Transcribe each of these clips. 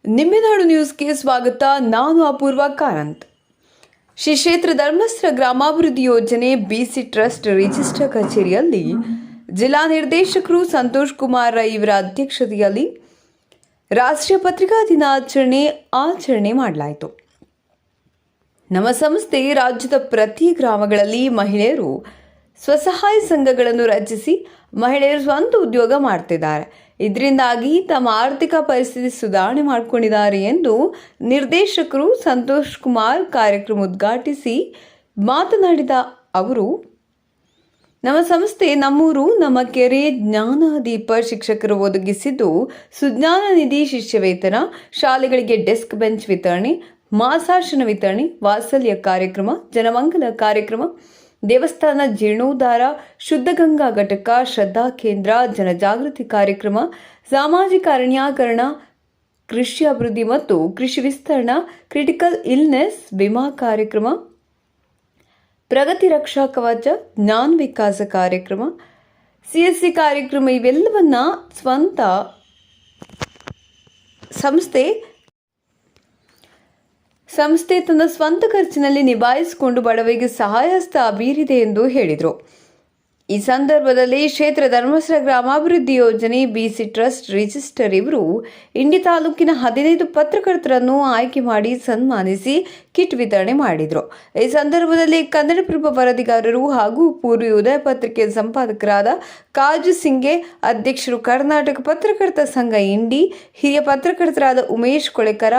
ನಿಮ್ಮೆನಾಡು ನ್ಯೂಸ್ಗೆ ಸ್ವಾಗತ. ನಾನು ಅಪೂರ್ವ ಕಾರಂತ್. ಶ್ರೀ ಕ್ಷೇತ್ರ ಧರ್ಮಸ್ಥಳ ಗ್ರಾಮಾಭಿವೃದ್ಧಿ ಯೋಜನೆ ಬಿಸಿ ಟ್ರಸ್ಟ್ ರಿಜಿಸ್ಟರ್ ಕಚೇರಿಯಲ್ಲಿ ಜಿಲ್ಲಾ ನಿರ್ದೇಶಕರು ಸಂತೋಷ್ ಕುಮಾರ್ ರೈ ಇವರ ಅಧ್ಯಕ್ಷತೆಯಲ್ಲಿ ರಾಷ್ಟ್ರೀಯ ಪತ್ರಿಕಾ ಆಚರಣೆ ಮಾಡಲಾಯಿತು. ನಮ್ಮ ಸಂಸ್ಥೆ ರಾಜ್ಯದ ಪ್ರತಿ ಗ್ರಾಮಗಳಲ್ಲಿ ಮಹಿಳೆಯರು ಸ್ವಸಹಾಯ ಸಂಘಗಳನ್ನು ರಚಿಸಿ ಮಹಿಳೆಯರು ಸ್ವಂತ ಉದ್ಯೋಗ ಮಾಡ್ತಿದ್ದಾರೆ. ಇದರಿಂದಾಗಿ ತಮ್ಮ ಆರ್ಥಿಕ ಪರಿಸ್ಥಿತಿ ಸುಧಾರಣೆ ಮಾಡಿಕೊಂಡಿದ್ದಾರೆ ಎಂದು ನಿರ್ದೇಶಕರು ಸಂತೋಷ್ ಕುಮಾರ್ ಕಾರ್ಯಕ್ರಮ ಉದ್ಘಾಟಿಸಿ ಮಾತನಾಡಿದ ಅವರು, ನಮ್ಮ ಸಂಸ್ಥೆ ನಮ್ಮೂರು ನಮ್ಮ ಕೆರೆ ಜ್ಞಾನ ದೀಪ ಶಿಕ್ಷಕರು ಒದಗಿಸಿದ್ದು ಸುಜ್ಞಾನ ನಿಧಿ ಶಿಷ್ಯ ವೇತನ, ಶಾಲೆಗಳಿಗೆ ಡೆಸ್ಕ್ ಬೆಂಚ್ ವಿತರಣೆ, ಮಾಸಾಶನ ವಿತರಣೆ, ವಾತ್ಸಲ್ಯ ಕಾರ್ಯಕ್ರಮ, ಜನಮಂಗಲ ಕಾರ್ಯಕ್ರಮ, ದೇವಸ್ಥಾನ ಜೀರ್ಣೋದ್ಧಾರ, ಶುದ್ಧ ಗಂಗಾ ಘಟಕ, ಶ್ರದ್ಧಾ ಕೇಂದ್ರ, ಜನಜಾಗೃತಿ ಕಾರ್ಯಕ್ರಮ, ಸಾಮಾಜಿಕ ಅರಣ್ಯೀಕರಣ, ಕೃಷಿ ಅಭಿವೃದ್ಧಿ ಮತ್ತು ಕೃಷಿ ವಿಸ್ತರಣಾ, ಕ್ರಿಟಿಕಲ್ ಇಲ್ನೆಸ್ ವಿಮಾ ಕಾರ್ಯಕ್ರಮ, ಪ್ರಗತಿ ರಕ್ಷಾ ಕವಚ, ಜ್ಞಾನ ವಿಕಾಸ ಕಾರ್ಯಕ್ರಮ, CSC ಕಾರ್ಯಕ್ರಮ ಇವೆಲ್ಲವನ್ನ ಸಂಸ್ಥೆ ತನ್ನ ಸ್ವಂತ ಖರ್ಚಿನಲ್ಲಿ ನಿಭಾಯಿಸಿಕೊಂಡು ಬಡವರಿಗೆ ಸಹಾಯಹಸ್ತ ಬೀರಿದೆ ಎಂದು ಹೇಳಿದರು. ಈ ಸಂದರ್ಭದಲ್ಲಿ ಕ್ಷೇತ್ರ ಧರ್ಮಸ್ಥಳ ಗ್ರಾಮಾಭಿವೃದ್ಧಿ ಯೋಜನೆ ಬಿಸಿ ಟ್ರಸ್ಟ್ ರಿಜಿಸ್ಟರ್ ಇವರು ಇಂಡಿ ತಾಲೂಕಿನ 15 ಪತ್ರಕರ್ತರನ್ನು ಆಯ್ಕೆ ಮಾಡಿ ಸನ್ಮಾನಿಸಿ ಕಿಟ್ ವಿತರಣೆ ಮಾಡಿದರು. ಈ ಸಂದರ್ಭದಲ್ಲಿ ಕನ್ನಡಪ್ರಭ ವರದಿಗಾರರು ಹಾಗೂ ಪೂರ್ವಿ ಉದಯ ಪತ್ರಿಕೆ ಸಂಪಾದಕರಾದ ಕಾಜು ಸಿಂಗೆ, ಅಧ್ಯಕ್ಷರು ಕರ್ನಾಟಕ ಪತ್ರಕರ್ತ ಸಂಘ ಇಂಡಿ, ಹಿರಿಯ ಪತ್ರಕರ್ತರಾದ ಉಮೇಶ್ ಕೊಳೆಕರ,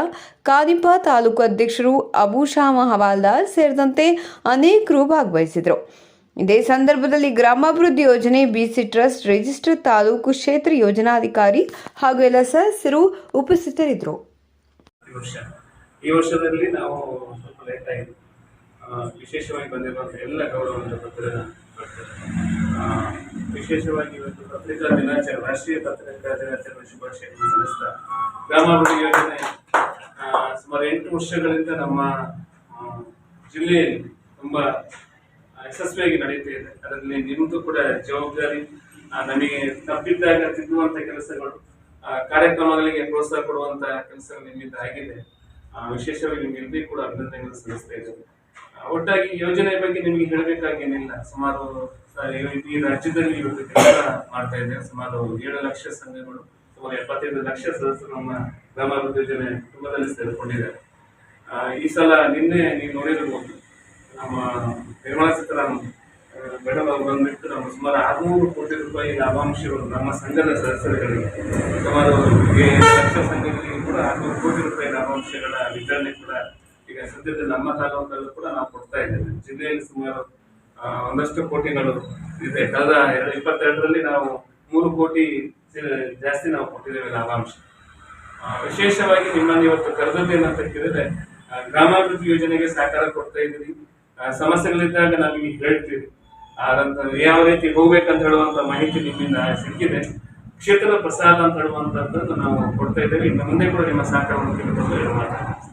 ಕಾನಿಪಾ ತಾಲೂಕು ಅಧ್ಯಕ್ಷರು ಅಬುಶಾಮ ಹವಾಲ್ದಾರ್ ಸೇರಿದಂತೆ ಅನೇಕರು ಭಾಗವಹಿಸಿದರು. ಇದೇ ಸಂದರ್ಭದಲ್ಲಿ ಗ್ರಾಮಾಭಿವೃದ್ಧಿ ಯೋಜನೆ ಬಿಸಿ ಟ್ರಸ್ಟ್ ರಿಜಿಸ್ಟರ್ ತಾಲೂಕು ಕ್ಷೇತ್ರ ಯೋಜನಾಧಿಕಾರಿ ಹಾಗೂ ಎಲ್ಲ ಸದಸ್ಯರು ಉಪಸ್ಥಿತರಿದ್ದರು. ಈ ವರ್ಷದಲ್ಲಿ ನಾವು ಸ್ವಲ್ಪ ಲೇಟ್ ಆಯಿತು. ವಿಶೇಷವಾಗಿ ಬಂದಿರುವಂಥ ಎಲ್ಲ ಗೌರವವನ್ನು ವಿಶೇಷವಾಗಿ ಇವತ್ತು ಪತ್ರಿಕಾ ದಿನಾಚರಣೆ, ರಾಷ್ಟ್ರೀಯ ಪತ್ರಿಕಾ ದಿನಾಚರಣೆ ಶುಭಾಶಯಗಳನ್ನು ಸಲ್ಲಿಸ್ತಾ, ಗ್ರಾಮಾಭಿವೃದ್ಧಿ ಯೋಜನೆ ಸುಮಾರು 8 ವರ್ಷಗಳಿಂದ ನಮ್ಮ ಜಿಲ್ಲೆಯಲ್ಲಿ ತುಂಬ ಯಶಸ್ವಿಯಾಗಿ ನಡೀತಾ ಇದೆ. ಅದರಲ್ಲಿ ನಿಮ್ಮದು ಕೂಡ ಜವಾಬ್ದಾರಿ. ನಮಗೆ ತಪ್ಪಿದ್ದಾಗ ತಿದ್ದುವಂಥ ಕೆಲಸಗಳು, ಕಾರ್ಯಕ್ರಮಗಳಿಗೆ ಪ್ರೋತ್ಸಾಹ ಕೊಡುವಂಥ ಕೆಲಸಗಳು ನಿಮ್ಮಿಂದ ಆಗಿದೆ. ವಿಶೇಷವಾಗಿ ನಿಮ್ಗೆ ಕೂಡ ಅಭಿನಂದನೆಗಳನ್ನು ಸಲ್ಲಿಸ್ತಾ ಇದ್ದೇವೆ. ಒಟ್ಟಾಗಿ ಯೋಜನೆ ಬಗ್ಗೆ ನಿಮಗೆ ಹೇಳಬೇಕಾಗೇನಿಲ್ಲ. ಸುಮಾರು ಈ ರಾಜ್ಯದಲ್ಲಿ ಇವತ್ತು ಕೆಲಸ ಮಾಡ್ತಾ ಇದ್ದೇವೆ. ಸುಮಾರು 7 ಲಕ್ಷ ಸಂಘಗಳು, ಸುಮಾರು 75 ಲಕ್ಷ ಸದಸ್ಯರು ನಮ್ಮ ಗ್ರಾಮಾಭಿವೃದ್ಧಿ ಯೋಜನೆ ಕುಟುಂಬದಲ್ಲಿ ಸೇರಿಕೊಂಡಿದ್ದಾರೆ. ಈ ಸಲ ನಿನ್ನೆ ನೀವು ನೋಡಿರಬಹುದು, ನಮ್ಮ ನಿರ್ಮಲಾ ಸೀತಾರಾಮನ್ ಮೇಡಮ್ ಅವರು ಬಂದ್ಬಿಟ್ಟು ನಮ್ಮ ಸುಮಾರು 600 ಕೋಟಿ ರೂಪಾಯಿ ಲಾಭಾಂಶಗಳು ನಮ್ಮ ಸಂಘದ ಸದಸ್ಯರುಗಳಿಗೆ, ಸುಮಾರು 7 ಲಕ್ಷ ಸಂಘಗಳಿಗೆ ಕೂಡ 600 ಕೋಟಿ ರೂಪಾಯಿ ಲಾಭಾಂಶಗಳ ವಿತರಣೆ ಕೂಡ ಈಗ ಸದ್ಯದಲ್ಲಿ ನಮ್ಮ ತಾಲೂಕಲ್ಲೂ ಕೂಡ ನಾವು ಕೊಡ್ತಾ ಇದ್ದೇವೆ. ಜಿಲ್ಲೆಯಲ್ಲಿ ಸುಮಾರು ಒಂದಷ್ಟು ಕೋಟಿಗಳು ಇದೆ. ಕಳೆದ 2022ರಲ್ಲಿ ನಾವು 3 ಕೋಟಿ ಜಾಸ್ತಿ ನಾವು ಕೊಟ್ಟಿದ್ದೇವೆ ಲಾಭಾಂಶ. ವಿಶೇಷವಾಗಿ ನಿಮ್ಮನ್ನು ಇವತ್ತು ಕರೆದದ್ದೇನಂತ ಕೇಳಿದ್ರೆ, ಗ್ರಾಮಾಭಿವೃದ್ಧಿ ಯೋಜನೆಗೆ ಸಹಕಾರ ಕೊಡ್ತಾ ಇದ್ದೀರಿ. ಸಮಸ್ಯೆಗಳಿದ್ದಾಗ ನಾವು ನಿಮಗೆ ಹೇಳ್ತೀವಿ. ಯಾವ ರೀತಿ ಹೋಗ್ಬೇಕಂತ ಹೇಳುವಂತ ಮಾಹಿತಿ ನಿಮ್ಮಿಂದ ಸಿಕ್ಕಿದೆ. ಕ್ಷೇತ್ರ ಪ್ರಸಾದ ಅಂತ ಹೇಳುವಂತದ್ದನ್ನು ನಾವು ಕೊಡ್ತಾ ಇದ್ದೇವೆ. ಇನ್ನು ಮುಂದೆ ಕೂಡ ನಿಮ್ಮ ಸಹಕಾರವನ್ನು ಕೇಳಿಕೊಂಡು ಮಾತಾಡ್ತೀವಿ.